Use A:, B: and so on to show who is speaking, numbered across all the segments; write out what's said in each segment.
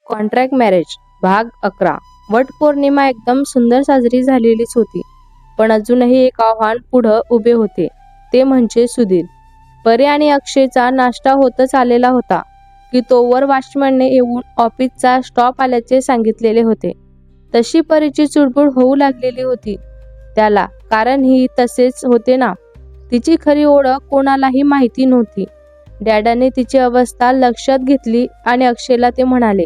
A: Contract marriage भाग 11. वटपौर्णिमा एकदम सुंदर साजरी झालेलीच होती. पण अजूनही एक आव्हान पुढं उभे होते, ते म्हणजे सुधीर. परी आणि अक्षयचा नाश्ता होतच आलेला होता की तोवर वॉचमनने येऊन ऑफिसचा स्टॉप आल्याचे सांगितलेले होते. तशी परीची चुळबुळ होऊ लागलेली होती त्याला, कारण ही तसेच होते ना. तिची खरी ओळख कोणालाही माहिती नव्हती. डॅडाने तिची अवस्था लक्षात घेतली आणि अक्षयला ते म्हणाले,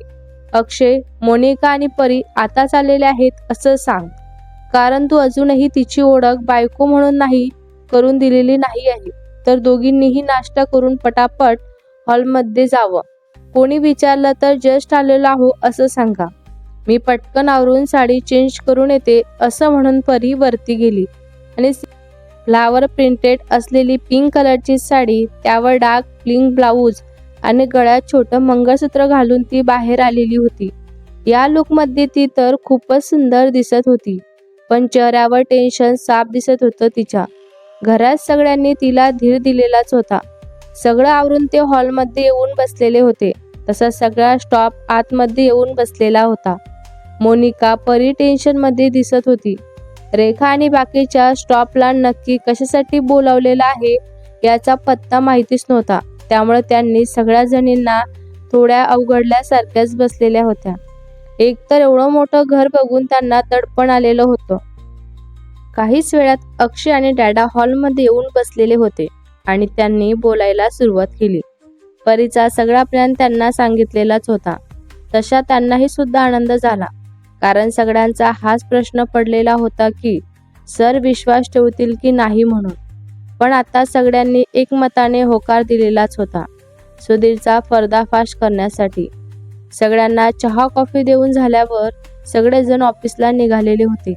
A: अक्षय, मोनिका आणि परी आताच आलेले आहेत असं सांग, कारण तू अजूनही तिची ओळख बायको म्हणून नाही करून दिलेली नाही आहे. तर दोघींनीही नाश्ता करून पटापट हॉलमध्ये जावं. कोणी विचारलं तर जस्ट आलेलो आहो असं सांगा. मी पटकन आवरून साडी चेंज करून येते असं म्हणून परी वरती गेली आणि फ्लावर प्रिंटेड असलेली पिंक कलरची साडी, त्यावर डार्क प्लिंक ब्लाऊज आणि गळ्यात छोटं मंगळसूत्र घालून ती बाहेर आलेली होती. या लुकमध्ये ती तर खूपच सुंदर दिसत होती, पण चेहऱ्यावर टेन्शन साफ दिसत होतं तिच्या. घरात सगळ्यांनी तिला धीर दिलेलाच होता. सगळं आवरून ते हॉलमध्ये येऊन बसलेले होते. तसा सगळा स्टॉप आतमध्ये येऊन बसलेला होता. मोनिका परी टेन्शनमध्ये दिसत होती. रेखा आणि बाकीच्या स्टॉपला नक्की कशासाठी बोलावलेलं आहे याचा पत्ता माहितीच नव्हता. त्यामुळे त्यांनी सगळ्या जणींना थोड्या अवघडल्यासारख्याच बसलेल्या होत्या. एकतर एवढं मोठं घर बघून त्यांना दडपण आलेलं होतं. काहीच वेळात अक्षय आणि डॅडा हॉलमध्ये येऊन बसलेले होते आणि त्यांनी बोलायला सुरुवात केली. परीचा सगळा प्लॅन त्यांना सांगितलेलाच होता. तशा त्यांनाही सुद्धा आनंद झाला, कारण सगळ्यांचा हाच प्रश्न पडलेला होता की सर विश्वास ठेवतील की नाही म्हणून. पण आता सगळ्यांनी एकमताने होकार दिलेलाच होता सुधीरचा पर्दाफाश करण्यासाठी. सगळ्यांना चहा कॉफी देऊन झाल्यावर सगळेजण ऑफिसला निघालेले होते.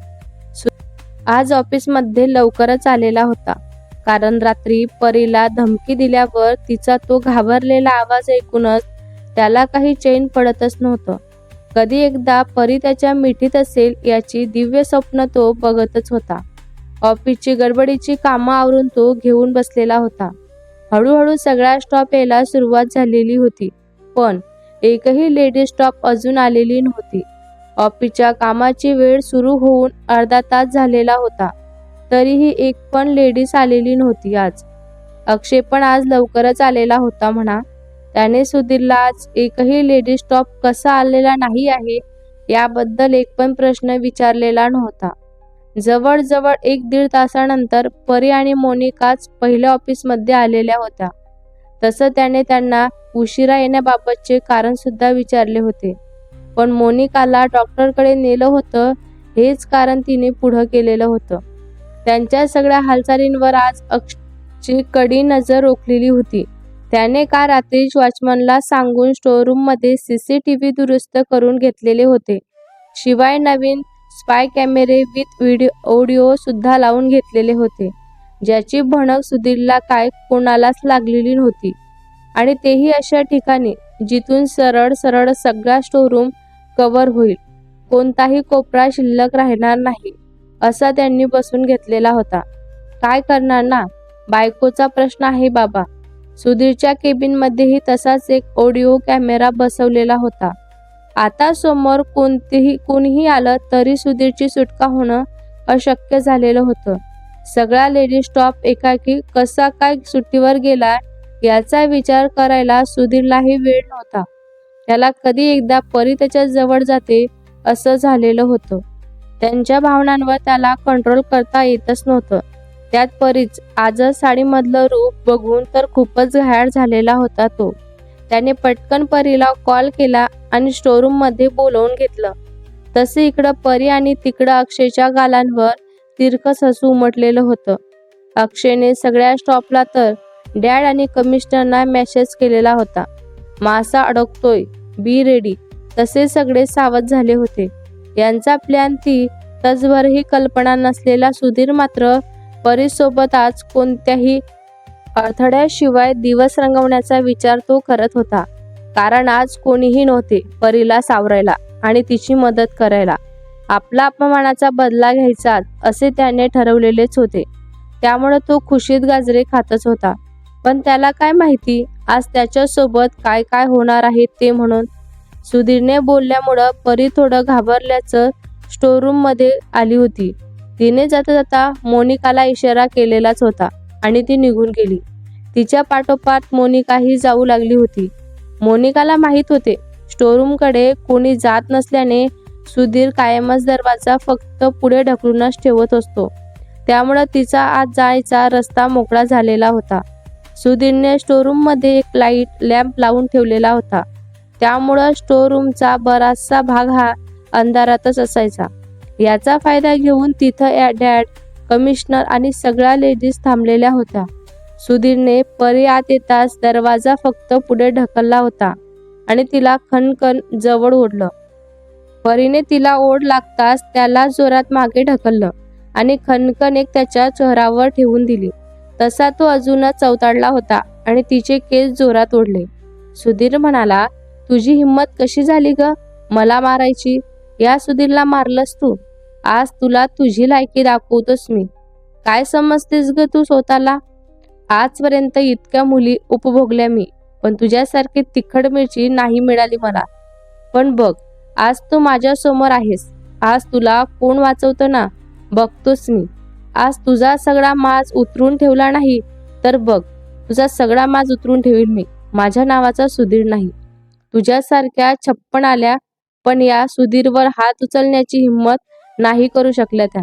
A: आज ऑफिसमध्ये लवकरच आलेला होता, कारण रात्री परीला धमकी दिल्यावर तिचा तो घाबरलेला आवाज ऐकूनच त्याला काही चैन पडतच नव्हतं. कधी एकदा परी त्याच्या मिठीत असेल याची दिव्य स्वप्न तो बघतच होता. ऑफिसची गडबडीची कामं आवरून तो घेऊन बसलेला होता. हळूहळू सगळा स्टॉप यायला सुरुवात झालेली होती, पण एकही लेडी स्टॉप अजून आलेली नव्हती. ऑफिसच्या कामाची वेळ सुरू होऊन अर्धा तास झालेला होता, तरीही एक पण लेडीज आलेली नव्हती आज. अक्षय पण आज लवकरच आलेला होता म्हणा. त्याने सुधीरला आज एकही लेडी स्टॉप कसा आलेला नाही आहे याबद्दल एक पण प्रश्न विचारलेला नव्हता. जवळजवळ 1-1.5 तासानंतर परी आणि मोनिकाच पहिल्या ऑफिसमध्ये आलेल्या होत्या. तसं त्याने त्यांना उशिरा येण्याबाबतचे कारण सुद्धा विचारले होते, पण मोनिकाला डॉक्टरकडे नेलं होतं हेच कारण तिने पुढं केलेलं होतं. त्यांच्या सगळ्या हालचालींवर आज अक्षयची कडी नजर रोखलेली होती. त्याने काल रात्रीच वॉचमनला सांगून स्टोअररूममध्ये CCTV दुरुस्त करून घेतलेले होते. शिवाय नवीन स्पाय कॅमेरे विथ ऑडिओ सुद्धा लावून घेतलेले होते, ज्याची भणक सुधीरला काय कोणालाच लागलेली नव्हती. आणि तेही अशा ठिकाणी जिथून सरळ सरळ सगळा स्टोअररूम कव्हर होईल, कोणताही कोपरा शिल्लक राहणार नाही असा त्यांनी बसून घेतलेला होता. काय करणार ना, बायकोचा प्रश्न आहे बाबा. सुधीरच्या केबिनमध्येही तसाच एक ऑडिओ कॅमेरा बसवलेला होता. आता समोर कोणीही आलं तरी सुधीरची सुटका होणं अशक्य झालेलं होतं. सगळा लेडी स्टॉप एकाकी कसा काय सुट्टीवर गेला याचा विचार करायला सुधीरलाही वेळ नव्हता. त्याला कधी एकदा परी त्याच्या जवळ जाते असं झालेलं होतं. त्यांच्या भावनांवर त्याला कंट्रोल करता येतच नव्हतं. त्यात परीच आजच साडीमधलं रूप बघून तर खूपच घायाळ झालेला होता तो. त्याने पटकन परीला कॉल केला आणि स्टोअररूममध्ये बोलवून घेतलं. तसे इकडं परी आणि तिकडं अक्षयच्या गालांवर तिरकस हसू उमटलेलं होतं. अक्षयने सगळ्या स्टॉपला तर डॅड आणि कमिशनरना मेसेज केलेला होता, मासा अडकतोय, बी रेडी. तसे सगळे सावध झाले होते. यांचा प्लॅन ती तसभरही कल्पना नसलेला सुधीर मात्र परीसोबत आज कोणत्याही अडथळ्याशिवाय दिवस रंगवण्याचा विचार तो करत होता, कारण आज कोणीही नव्हते परीला सावरायला आणि तिची मदत करायला. आपला अपमानाचा बदला घ्यायचा असे त्याने ठरवलेलेच होते. त्यामुळे तो खुशीत गाजरे खातच होता. पण त्याला काय माहिती आज त्याच्यासोबत काय काय होणार आहे ते म्हणून. सुधीरने बोलल्यामुळं परी थोडं घाबरल्याचं स्टोरूम मध्ये आली होती. तिने जाता जाता मोनिकाला इशारा केलेलाच होता आणि ती निघून गेली. तिच्या पाठोपाठ मोनिकाही जाऊ लागली होती. मोनिकाला माहीत होते स्टोरूमकडे कोणी जात नसल्याने सुधीर कायमच दरवाजा फक्त पुढे ढकलूनच ठेवत असतो. त्यामुळं तिचा आत जायचा रस्ता मोकळा झालेला होता. सुधीरने स्टोरूममध्ये एक लाईट लॅम्प लावून ठेवलेला होता. त्यामुळं स्टोरूमचा बराचसा भाग हा अंधारातच असायचा. याचा फायदा घेऊन तिथं डॅड, कमिशनर आणि सगळ्या लेडीज थांबलेल्या होत्या. सुधीरने परी आत येताच दरवाजा फक्त पुढे ढकलला होता आणि तिला खणखण जवळ ओढलं. परीने तिला ओढ लागताच त्याला जोरात मागे ढकललं आणि खणखण एक त्याच्या चेहऱ्यावर ठेवून दिली. तसा तो अजूनच चवताळला होता आणि तिचे केस जोरात ओढले. सुधीर म्हणाला, तुझी हिंमत कशी झाली ग मला मारायची? या सुधीरला मारलंस तू. आज तुला तुझी लायकी दाखवतोस मी. काय समजतेस ग तू स्वतःला? आजपर्यंत इतक्या मुली उपभोगल्या मी, पण तुझ्यासारखी तिखट मिरची नाही मिळाली मला. पण बघ, आज तू माझ्या समोर आहेस. आज तुला कोण वाचवतं ना बघतोस मी. आज तुझा सगळा माज उतरून ठेवला नाही तर बघ, तुझा सगळा माज उतरून ठेवील मी. माझ्या नावाचा सुधीर नाही. तुझ्यासारख्या 56 आल्या, पण या सुधीरवर हात उचलण्याची हिंमत नाही करू शकल्या त्या.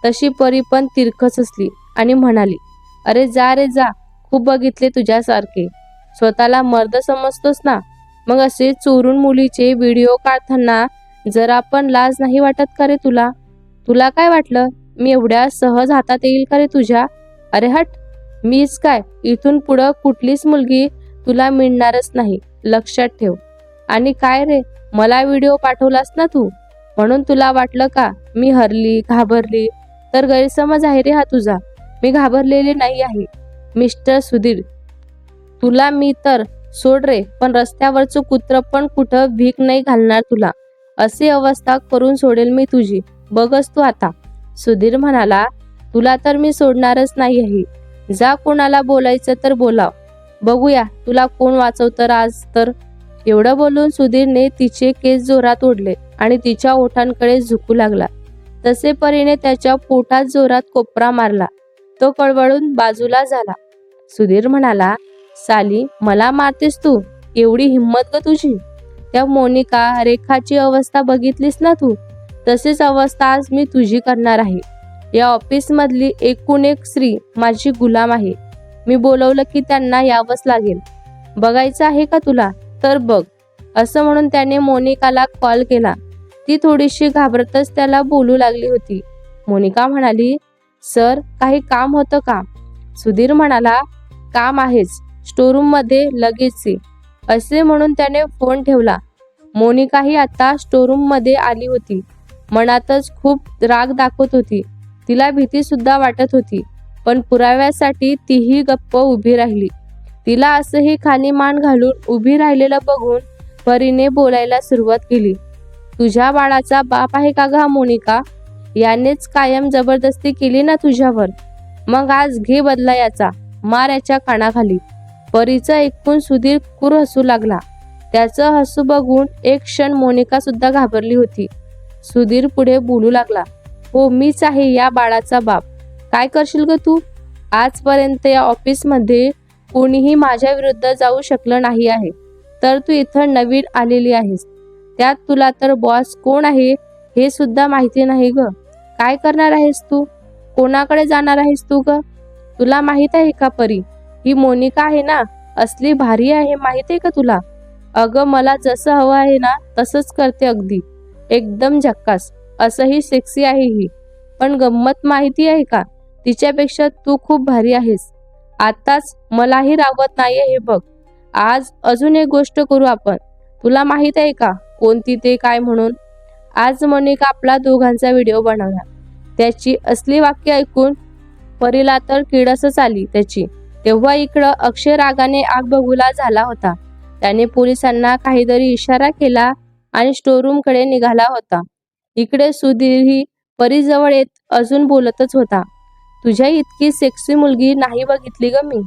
A: तशी परी पण तिरकस असली आणि म्हणाली, अरे जा रे जा, खूप बघितले तुझ्यासारखे. स्वतःला मर्द समजतोस ना, मग असे चोरून मुलीचे व्हिडिओ काढताना जरा पण लाज नाही वाटत का रे तुला? तुला काय वाटलं मी एवढ्या सहज हातात येईल का रे तुझ्या? अरे हट, मीच काय, इथून पुढं कुठलीच मुलगी तुला मिळणारच नाही, लक्षात ठेव. आणि काय रे, मला व्हिडिओ पाठवलास ना तू, म्हणून तुला वाटलं का मी हरली, घाबरली? तर गैरसमज आहे रे हा तुझा. मी घाबरलेले नाही आहे मिस्टर सुधीर. तुला मी तर सोड रे, पण रस्त्यावरचं कुत्र पण कुठं भीक नाही घालणार तुला. अशी अवस्था करून सोडेल मी तुझी, बघच तू आता. सुधीर म्हणाला, तुला तर मी सोडणारच नाही आहे. जा, कोणाला बोलायचं तर बोलाव, बघूया तुला कोण वाचवतं आज तर. एवढं बोलून सुधीरने तिचे केस जोरात ओढले आणि तिच्या ओठांकडे झुकू लागला. तसे परीने त्याच्या पोटात जोरात कोपरा मारला. तो कळवळून बाजूला झाला. सुधीर म्हणाला, साली मला मारतेस तू? एवढी हिंमत ग तुझी? त्या मोनिका, रेखाची अवस्था बघितलीस ना तू? तशीच अवस्था आज मी तुझी करणार आहे. या ऑफिस मधली एकूण एक स्त्री माझी गुलाम आहे. मी बोलवलं की त्यांना यावंच लागेल. बघायचं आहे का तुला? तर बघ. असं म्हणून त्याने मोनिकाला कॉल केला. ती थोडीशी घाबरतच त्याला बोलू लागली होती. मोनिका म्हणाली, सर, काही काम होतं का? सुधीर म्हणाला, काम आहेच, स्टोरूम मध्ये लगेच ये. असे म्हणून त्याने फोन ठेवला. मोनिकाही आता स्टोरूम मध्ये आली होती. मनातच खूप राग दाखवत होती. तिला भीती सुद्धा वाटत होती, पण पुराव्यासाठी तीही गप्प उभी राहिली. तिला असंही खाली मान घालून उभी राहिलेलं बघून परीने बोलायला सुरुवात केली. तुझ्या बाळाचा बाप आहे का ग मोनिका? यानेच कायम जबरदस्ती केली ना तुझ्यावर. मग आज घे बदला याचा, मार याच्या कानाखाली. परीचं ऐकून सुधीर कुर हसू लागला. त्याचं हसू बघून एक क्षण मोनिका सुद्धा घाबरली होती. सुधीर पुढे बोलू लागला, हो, मीच आहे या बाळाचा बाप. काय करशील ग तू? आजपर्यंत या ऑफिसमध्ये कोणीही माझ्या विरुद्ध जाऊ शकलं नाही आहे, तर तू इथं नवीन आलेली आहेस. त्यात तुला तर बॉस कोण आहे हे सुद्धा माहिती नाही ग. काय करणार आहेस तू? कोणाकडे जाणार आहेस तू ग? तुला माहित आहे का परी, ही मोनिका आहे ना, असली भारी आहे माहित आहे का तुला? अगं, मला जसं हवं आहे ना तसंच करते अगदी, एकदम झक्कास. असंही सेक्सी आहे ही. पण गंमत माहिती आहे का, तिच्यापेक्षा तू खूप भारी आहेस. आताच मलाही रावत नाहीये हे बघ. आज अजून एक गोष्ट करू आपण. तुला माहित आहे का कोणती ते काय म्हणून? आज मोनिका आपला दोघांचा व्हिडिओ बनवणार. त्याची असली वाक्य ऐकून परीला तर किडसच आली त्याची. तेव्हा इकडं अक्षय रागाने आग बघूला झाला होता. त्याने पोलिसांना काहीतरी इशारा केला आणि स्टोरूम कडे निघाला होता. इकडे सुधीरही परीजवळ येत अजून बोलतच होता. तुझ्या इतकी सेक्सी मुलगी नाही बघितली ग मी.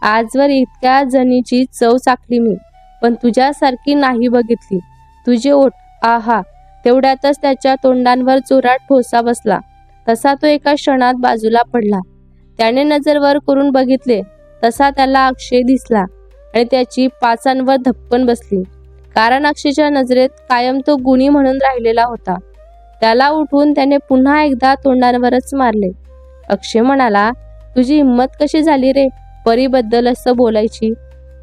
A: आजवर इतक्या जणीची चव चाखली मी, पण तुझ्यासारखी नाही बघितली. तुझे ओठ, आहा. तेवढ्यातच त्याच्या तोंडांवर जोरात ठोसा बसला. तसा तो एका क्षणात बाजूला पडला. त्याने नजर वर करून बघितले तसा त्याला अक्षय दिसला आणि त्याची पाचांवर धप्पन बसली. कारण अक्षयच्या नजरेत कायम तो गुणी म्हणून राहिलेला होता. त्याला उठून त्याने पुन्हा एकदा तोंडांवरच मारले. अक्षय म्हणाला, तुझी हिंमत कशी झाली रे परीबद्दल असं बोलायची?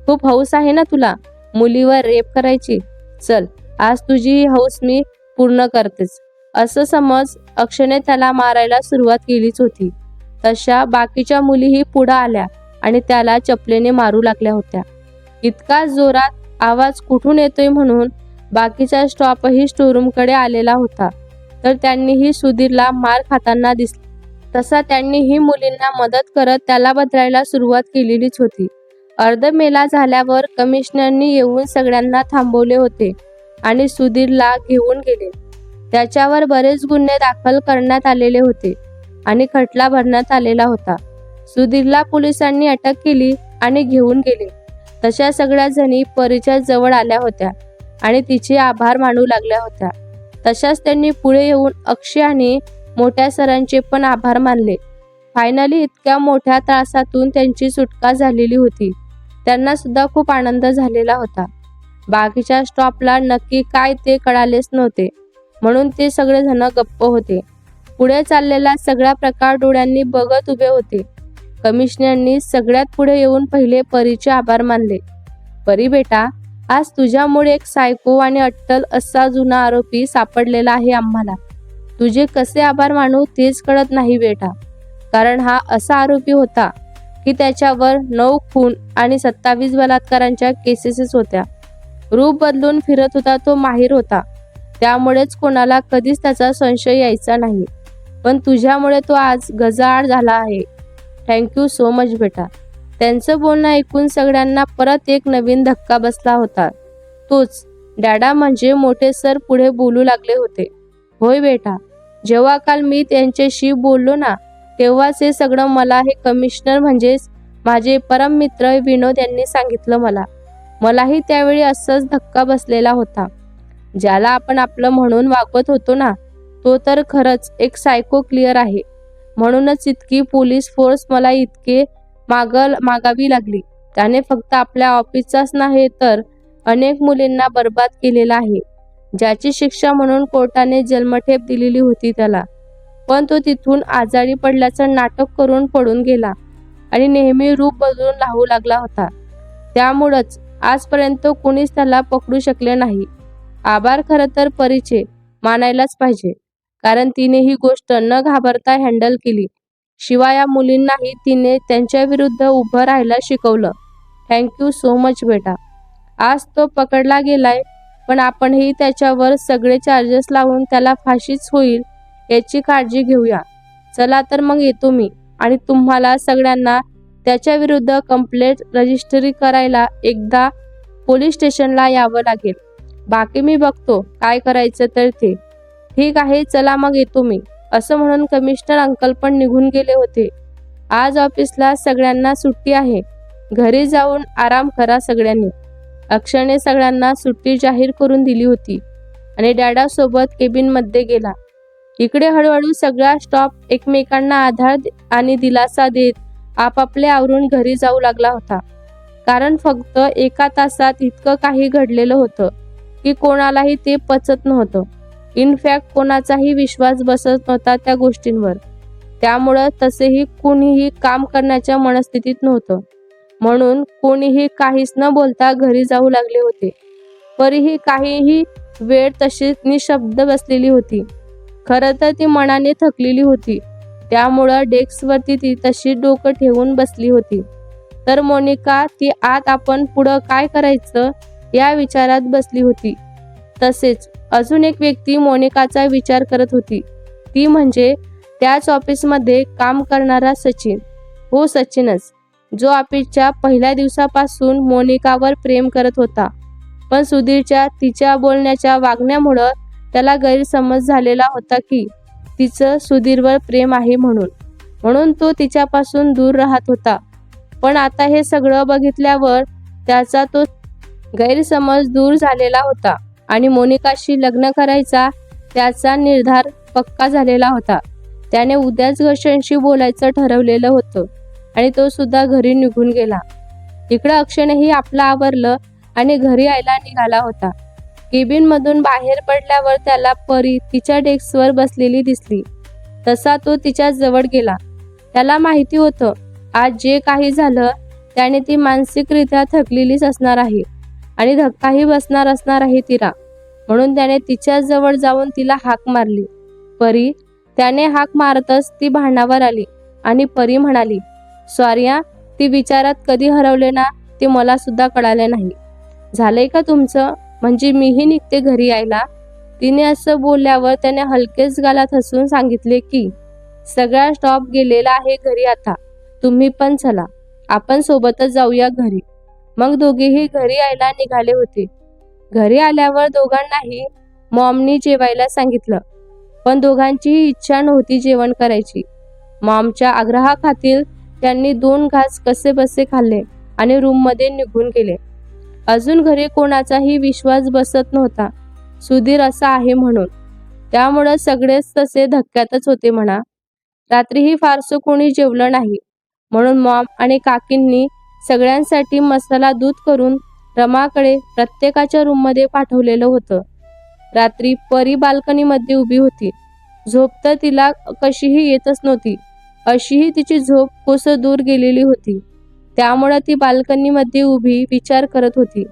A: खूप हौस आहे ना तुला मुलीवर रेप करायची? चल, आज तुझी ही हौस मी पूर्ण करतेच. असं समज अक्षयने त्याला मारायला सुरुवात केलीच होती. तशा बाकीच्या मुलीही पुढं आल्या आणि त्याला चपलेने मारू लागल्या होत्या. इतका जोरात आवाज कुठून येतोय म्हणून बाकीचा स्टॉपही स्टोरूमकडे आलेला होता. तर त्यांनीही सुधीरला मार खाताना दिसले. तसा त्यांनीही मुलींना मदत करत त्याला बदलायला सुरुवात केलेलीच होती. अर्धमेला झाल्यावर कमिशनरनी येऊन सगळ्यांना थांबवले होते आणि सुधीरला घेऊन गेले. त्याच्यावर बरेच गुन्हे दाखल करण्यात आलेले होते आणि खटला भरण्यात आलेला होता. सुधीरला पोलिसांनी अटक केली आणि घेऊन गेले. तशा सगळ्या जणी परीच्या जवळ आल्या होत्या आणि तिचे आभार मानू लागल्या होत्या. तशाच त्यांनी पुढे येऊन अक्षय आणि मोठ्या सरांचे पण आभार मानले. फायनली इतक्या मोठ्या त्रासातून त्यांची सुटका झालेली होती. त्यांना सुद्धा खूप आनंद झालेला होता. बाकीच्या स्टॉपला नक्की काय ते कळालेच नव्हते म्हणून ते सगळेजण गप्प होते. पुढे चाललेला सगळा प्रकार डोळ्यांनी बघत उभे होते. कमिशनरनी सगळ्यात पुढे येऊन पहिले परीचे आभार मानले. परी बेटा, आज तुझ्यामुळे एक सायको आणि अट्टल असा जुना आरोपी सापडलेला आहे आम्हाला. तुझे कसे आभार मानू तेच कळत नाही बेटा. कारण हा असा आरोपी होता की त्याच्यावर 9 खून आणि 27 बलात्कारांच्या केसेस होत्या. रूप बदलून फिरत होता तो माहीर होता. त्यामुळेच कोणाला कधीच त्याचा संशय यायचा नाही. पण तुझ्यामुळे तो आज गजाआड झाला आहे. थँक्यू सो मच बेटा. त्यांचं बोलणं ऐकून सगळ्यांना परत एक नवीन धक्का बसला होता. तोच डॅडा म्हणजे मोठे सर पुढे बोलू लागले होते. होय बेटा, जेव्हा काल मी त्यांच्याशी बोललो ना तेव्हाच हे सगळं मला हे कमिशनर म्हणजेच माझे परम मित्र विनोद यांनी सांगितलं. मलाही त्यावेळी असंच धक्का बसलेला होता. ज्याला आपण आपलं म्हणून वागवत होतो ना तो तर खरंच एक सायको क्लिअर आहे. म्हणूनच इतकी पोलीस फोर्स मला इतके मागावी लागली. त्याने फक्त आपल्या ऑफिसचाच नाही तर अनेक मुलींना बर्बाद केलेला आहे. ज्याची शिक्षा म्हणून कोर्टाने जन्मठेप दिलेली होती त्याला. पण तो तिथून आजारी पडल्याचं नाटक करून पडून गेला आणि नेहमी रूप बदलून राहू लागला होता. त्यामुळंच आजपर्यंत कुणीच त्याला पकडू शकले नाही. आभार खरं तर परीचे मानायलाच पाहिजे. कारण तिने ही गोष्ट न घाबरता हँडल केली. शिवाय या मुलींनाही तिने त्यांच्या विरुद्ध उभं राहायला शिकवलं. थँक्यू सो मच बेटा. आज तो पकडला गेलाय पण आपणही त्याच्यावर सगळे चार्जेस लावून त्याला फाशीच होईल याची काळजी घेऊया. चला तर मग येतो मी आणि तुम्हाला सगळ्यांना त्याच्या विरुद्ध कंप्लेंट रजिस्ट्री करायला एकदा पोलीस स्टेशनला यावं लागेल. बाकी मी बघतो काय करायचं तर ते. ठीक आहे, चला मग येतो मी. असं म्हणून कमिशनर अंकल पण निघून गेले होते. आज ऑफिसला सगळ्यांना सुट्टी आहे. घरी जाऊन आराम करा सगळ्यांनी. अक्षयने सगळ्यांना सुट्टी जाहीर करून दिली होती आणि डॅडासोबत केबिनमध्ये गेला. इकडे हळूहळू सगळा स्टॉप एकमेकांना आधार आणि दिलासा देत आपापले आवरून घरी जाऊ लागला होता. कारण फक्त 1 तासात इतकं काही घडलेलं होतं की कोणालाही ते पचत नव्हतं. इनफॅक्ट कोणाचाही विश्वास बसत नव्हता त्या गोष्टींवर. त्यामुळं तसेही कोणीही काम करण्याच्या मनस्थितीत नव्हतं. म्हणून कोणीही काहीच न बोलता घरी जाऊ लागले होते. परीही काहीही वेळ तशीच निशब्द बसलेली होती. खरं तर ती मनाने थकलेली होती. त्यामुळं डेस्कवरती ती तशी डोकं ठेवून बसली होती. तर मोनिका ती आत आपण पुढं काय करायचं या विचारात बसली होती. तसेच अजून एक व्यक्ती मोनिकाचा विचार करत होती. ती म्हणजे त्याच ऑफिसमध्ये काम करणारा सचिन. हो, सचिनच, जो ऑफिसच्या पहिल्या दिवसापासून मोनिकावर प्रेम करत होता. पण सुधीरच्या तिच्या बोलण्याच्या वागण्यामुळं त्याला गैरसमज झालेला होता की तिचं सुधीरवर प्रेम आहे म्हणून तो तिच्यापासून दूर राहत होता. पण आता हे सगळं बघितल्यावर त्याचा तो गैरसमज दूर झालेला होता. आणि मोनिकाशी लग्न करायचा त्याचा निर्धार पक्का झालेला होता. त्याने उद्याच घरच्यांशी बोलायचं ठरवलेलं होतं आणि तो सुद्धा घरी निघून गेला. इकडं अक्षयनेही आपलं आवरलं आणि घरी यायला निघाला होता. केबिनमधून बाहेर पडल्यावर त्याला परी तिच्या डेस्कवर बसलेली दिसली. तसा तो तिच्या जवळ गेला. त्याला माहिती होतं आज जे काही झालं त्याने ती मानसिकरित्या थकलेलीच असणार आहे आणि धक्काही बसणार असणार आहे तिला. म्हणून त्याने तिच्या जवळ जाऊन तिला हाक मारली. परी. त्याने हाक मारतच ती भानावर आली आणि परी म्हणाली, सॉरी हा, ती विचारात कधी हरवले ना ते मला सुद्धा कळाले नाही. झालंय का तुमचं? म्हणजे मीही निघते घरी यायला. तिने असं बोलल्यावर त्याने हलकेच गालात हसून सांगितले की सगळा स्टॉप गेलेला आहे घरी आता. तुम्ही पण चला, आपण सोबतच जाऊया घरी. मग दोघेही घरी यायला निघाले होते. घरी आल्यावर दोघांनाही मॉमनी जेवायला सांगितलं, पण दोघांचीही इच्छा नव्हती जेवण करायची. मॉमच्या आग्रहाखातीर त्यांनी 2 घास कसेबसे खाल्ले आणि रूममध्ये निघून गेले. अजून घरी कोणाचाही विश्वास बसत नव्हता सुधीर असा आहे म्हणून. त्यामुळं सगळेच तसे धक्क्यातच होते म्हणा. रात्रीही फारसं कोणी जेवलं नाही म्हणून मॉम आणि काकींनी सगळ्यांसाठी मसाला दूध करून रमाकडे प्रत्येकाच्या रूममध्ये पाठवलेलं होतं. रात्री परी बाल्कनीमध्ये उभी होती. झोप तर तिला कशीही येतच नव्हती. अशीही तिची झोप कोसं दूर गेलेली होती. त्यामुळे ती बाल्कनीमध्ये उभी विचार करत होती.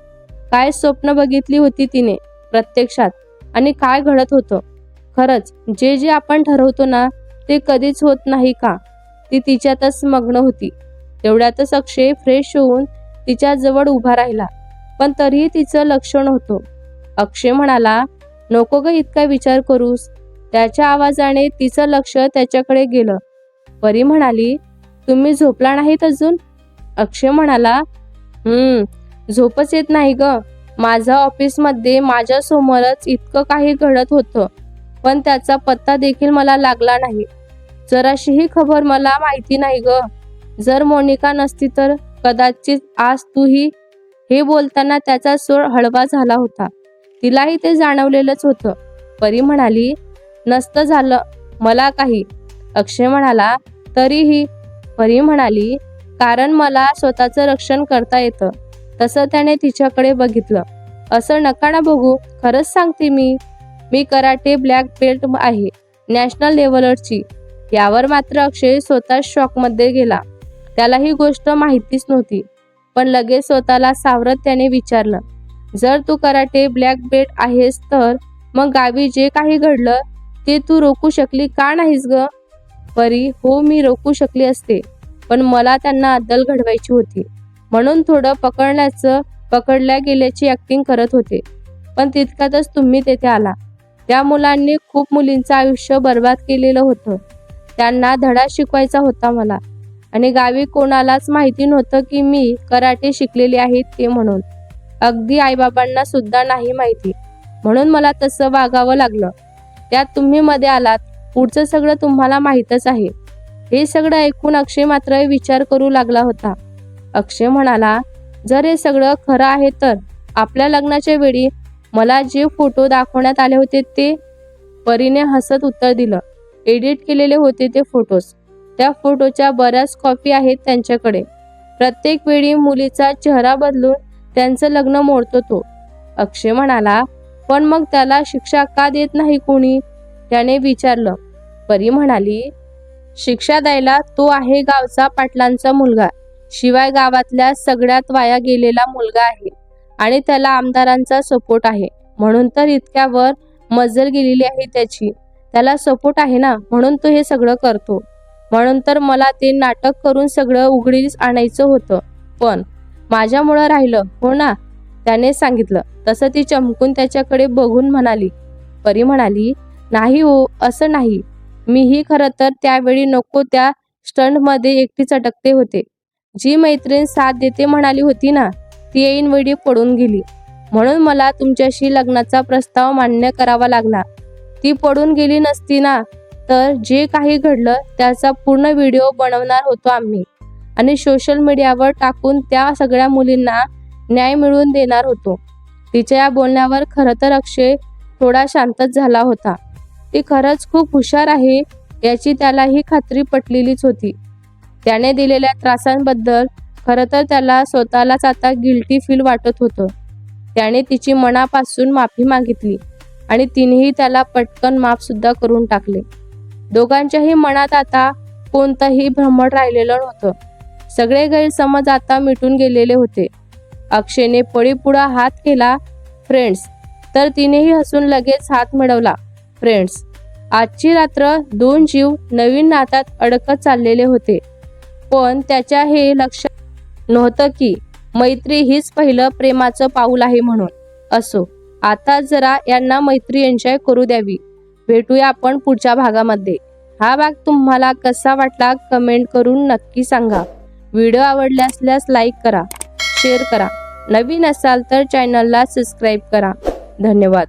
A: काय स्वप्न बघितली होती तिने प्रत्यक्षात आणि काय घडत होतं. खरंच जे जे आपण ठरवतो ना ते कधीच होत नाही का? ती तिच्यातच मग्न होती. तेवढ्यातच अक्षय फ्रेश होऊन तिच्या जवळ उभा राहिला, पण तरीही तिचं लक्ष नव्हतं. अक्षय म्हणाला, नको ग इतका विचार करूस. त्याच्या आवाजाने तिचं लक्ष त्याच्याकडे गेलं. परी म्हणाली, तुम्ही झोपला नाहीत अजून? अक्षय म्हणाला, झोपच येत नाही ग. माझ्या ऑफिसमध्ये माझ्या समोरच इतकं काही घडत होतं, पण त्याचा पत्ता देखील मला लागला नाही. जराशीही खबर मला माहिती नाही ग. जर मोनिका नसती तर कदाचित आज तूही. हे बोलताना त्याचा सूर हळवा झाला होता. तिलाही ते जाणवलेलंच होतं. परी म्हणाली, नसतं झालं मला काही. अक्षय म्हणाला, तरीही. परी म्हणाली, कारण मला स्वतःचं रक्षण करता येतं. तसं त्याने तिच्याकडे बघितलं. असं नका ना बघू, खरंच सांगते मी कराटे ब्लॅक बेल्ट आहे, नॅशनल लेव्हलची. यावर मात्र अक्षय स्वतः शॉकमध्ये गेला. त्याला ही गोष्ट माहितीच नव्हती. पण लगेच स्वतःला सावरत त्याने विचारलं, जर तू कराटे ब्लॅक बेल्ट आहेस तर मग गावी जे काही घडलं ते तू रोखू शकली का नाहीस ग? परी, हो मी रोखू शकली असते, पण मला त्यांना अद्दल घडवायची होती म्हणून थोडं पकडल्या गेल्याची ऍक्टिंग करत होते. पण तितक्यातच तुम्ही तेथे आला. त्या मुलांनी खूप मुलींचं आयुष्य बर्बाद केलेलं होतं. त्यांना धडा शिकवायचा होता मला. आणि गावी कोणालाच माहिती नव्हतं की मी कराटे शिकलेले आहे ते म्हणून. अगदी आईबाबांना सुद्धा नाही माहिती. म्हणून मला तसं वागावं लागलं. त्यात तुम्ही मध्ये आलात. पुढचं सगळं तुम्हाला माहीतच आहे. हे सगळं ऐकून अक्षय मात्र विचार करू लागला होता. अक्षय म्हणाला, जर हे सगळं खरं आहे तर आपल्या लग्नाच्या वेळी मला जे फोटो दाखवण्यात आले होते ते? परीने हसत उत्तर दिलं, एडिट केलेले होते ते फोटोज. त्या फोटोच्या बऱ्याच कॉपी आहेत त्यांच्याकडे. प्रत्येक वेळी मुलीचा चेहरा बदलून त्यांचं लग्न मोडतो तो. अक्षय म्हणाला, पण मग त्याला शिक्षा का देत नाही कोणी? त्याने विचारलं. परी म्हणाली, शिक्षा द्यायला तो आहे गावचा पाटलांचा मुलगा. शिवाय गावातल्या सगळ्यात वाया गेलेला मुलगा आहे आणि त्याला आमदारांचा सपोर्ट आहे. म्हणून तर इतक्यावर मजल गेलेली आहे त्याची. त्याला सपोर्ट आहे ना, म्हणून तो हे सगळं करतो. म्हणून तर मला ते नाटक करून सगळं उघडीस आणायचं होतं, पण माझ्यामुळं राहिलं हो ना, त्याने सांगितलं. तसं ती चमकून त्याच्याकडे बघून म्हणाली. परी म्हणाली, नाही हो, असं नाही. मीही खरं तर त्यावेळी नको त्या स्टंटमध्ये एकटीच अटकते होते. जी मैत्रीण साथ देते म्हणाली होती ना, ती ऐनवेळी पडून गेली. म्हणून मला तुमच्याशी लग्नाचा प्रस्ताव मान्य करावा लागला. ती पडून गेली नसती ना तर जे काही घडलं त्याचा पूर्ण व्हिडिओ बनवणार होतो आम्ही आणि सोशल मीडियावर टाकून त्या सगळ्या मुलींना न्याय मिळवून देणार होतो. तिच्या या बोलण्यावर खरं तर अक्षय थोडा शांतच झाला होता. ती खरंच खूप हुशार आहे याची त्यालाही खात्री पटलेलीच होती. त्याने दिलेल्या त्रासांबद्दल खरं तर त्याला स्वतःलाच आता गिल्टी फील वाटत होतं. त्याने तिची मनापासून माफी मागितली आणि तिनेही त्याला पटकन माफ सुद्धा करून टाकले. दोघांच्याही मनात आता कोणतंही भ्रमण राहिलेलं नव्हतं. सगळे गैरसमज आता मिटून गेलेले होते. अक्षयने पळीपुढा हात केला, फ्रेंड्स, तर तिनेही हसून लगेच हात मिळवला, फ्रेंड्स. आजची रात्र दोन जीव नवीन नात्यात अडकत चाललेले होते. पण त्याच्या हे लक्षात नव्हतं की मैत्री हीच पहिलं प्रेमाचं पाऊल आहे म्हणून. असो, आता जरा यांना मैत्री एन्जॉय करू द्यावी. भेटूया आपण पुढच्या भागामध्ये. हा भाग तुम्हाला कसा वाटला कमेंट करून नक्की सांगा. व्हिडिओ आवडला असल्यास लाईक करा, शेअर करा. नवीन असाल तर चॅनलला सबस्क्राईब करा. धन्यवाद.